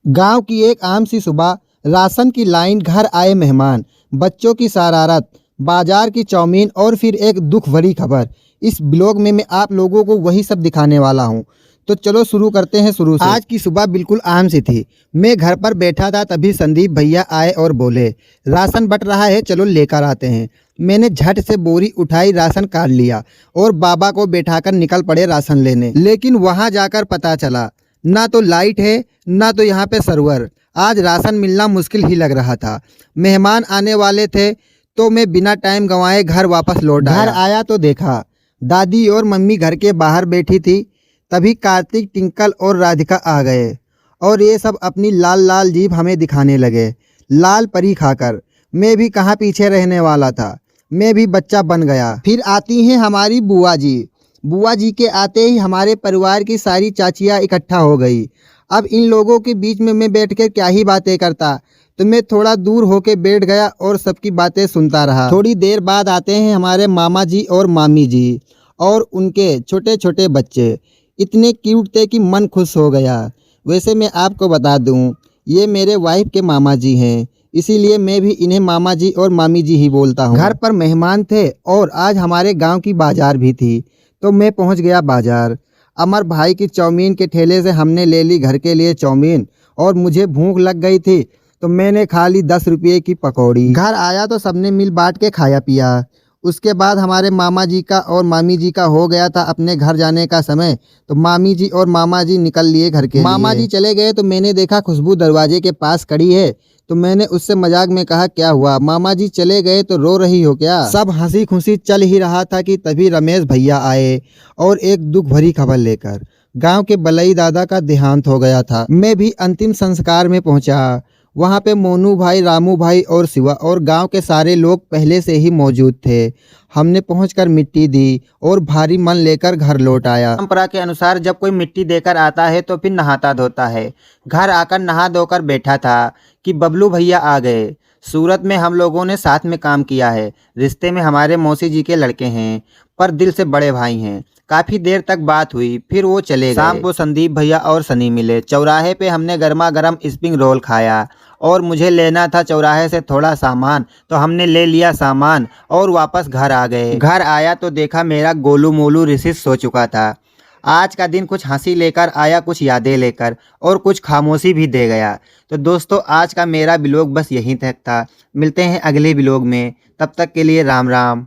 गांव की एक आम सी सुबह, राशन की लाइन, घर आए मेहमान, बच्चों की शरारत, बाजार की चाउमीन और फिर एक दुख भरी खबर। इस ब्लॉग में मैं आप लोगों को वही सब दिखाने वाला हूं। तो चलो शुरू करते हैं शुरू से। आज की सुबह बिल्कुल आम सी थी। मैं घर पर बैठा था, तभी संदीप भैया आए और बोले, राशन बट रहा है, चलो लेकर आते हैं। मैंने झट से बोरी उठाई, राशन काट लिया और बाबा को बैठाकर निकल पड़े राशन लेने। लेकिन वहां जाकर पता चला, ना तो लाइट है ना तो यहाँ पे सर्वर। आज राशन मिलना मुश्किल ही लग रहा था। मेहमान आने वाले थे तो मैं बिना टाइम गंवाए घर वापस लौट आया। घर आया तो देखा दादी और मम्मी घर के बाहर बैठी थी। तभी कार्तिक, टिंकल और राधिका आ गए और ये सब अपनी लाल लाल जीभ हमें दिखाने लगे, लाल परी खाकर। मैं भी कहाँ पीछे रहने वाला था, मैं भी बच्चा बन गया। फिर आती हैं हमारी बुआ जी। बुआ जी के आते ही हमारे परिवार की सारी चाचियाँ इकट्ठा हो गई। अब इन लोगों के बीच में मैं बैठकर क्या ही बातें करता, तो मैं थोड़ा दूर होके बैठ गया और सबकी बातें सुनता रहा। थोड़ी देर बाद आते हैं हमारे मामा जी और मामी जी और उनके छोटे छोटे बच्चे। इतने क्यूट थे कि मन खुश हो गया। वैसे मैं आपको बता दूं, ये मेरे वाइफ के मामा जी हैं, इसीलिए मैं भी इन्हें मामा जी और मामी जी ही बोलता हूँ। घर पर मेहमान थे और आज हमारे गांव की बाजार भी थी, तो मैं पहुंच गया बाजार। अमर भाई की चाउमीन के ठेले से हमने ले ली घर के लिए चाउमीन और मुझे भूख लग गई थी तो मैंने खा ली 10 रुपये की पकौड़ी। घर आया तो सबने मिल बांट के खाया पिया। उसके बाद हमारे मामा जी का और मामी जी का हो गया था अपने घर जाने का समय, तो मामी जी और मामा जी निकल लिए घर के लिए। मामा जी चले गए तो मैंने देखा खुशबू दरवाजे के पास खड़ी है, तो मैंने उससे मजाक में कहा, क्या हुआ मामा जी चले गए तो रो रही हो क्या? सब हंसी खुशी चल ही रहा था कि तभी रमेश भैया आए और एक दुख भरी खबर लेकर। गांव के बलई दादा का देहांत हो गया था। मैं भी अंतिम संस्कार में पहुंचा। वहां पे मोनू भाई, रामू भाई और शिवा और गांव के सारे लोग पहले से ही मौजूद थे। हमने पहुंचकर मिट्टी दी और भारी मन लेकर घर लौट आया। परंपरा के अनुसार जब कोई मिट्टी देकर आता है तो फिर नहाता धोता है। घर आकर नहा धोकर बैठा था कि बबलू भैया आ गए। सूरत में हम लोगों ने साथ में काम किया है। रिश्ते में हमारे मौसी जी के लड़के हैं, पर दिल से बड़े भाई हैं। काफी देर तक बात हुई, फिर वो चले गए। शाम को संदीप भैया और सनी मिले। चौराहे पे हमने गर्मा गर्म स्प्रिंग रोल खाया और मुझे लेना था चौराहे से थोड़ा सामान, तो हमने ले लिया सामान और वापस घर आ गए। घर आया तो देखा मेरा गोलू मोलू ऋषि सो चुका था। आज का दिन कुछ हंसी लेकर आया, कुछ यादें लेकर और कुछ खामोशी भी दे गया। तो दोस्तों, आज का मेरा ब्लॉग बस यहीं तक था। मिलते हैं अगले ब्लॉग में, तब तक के लिए राम राम।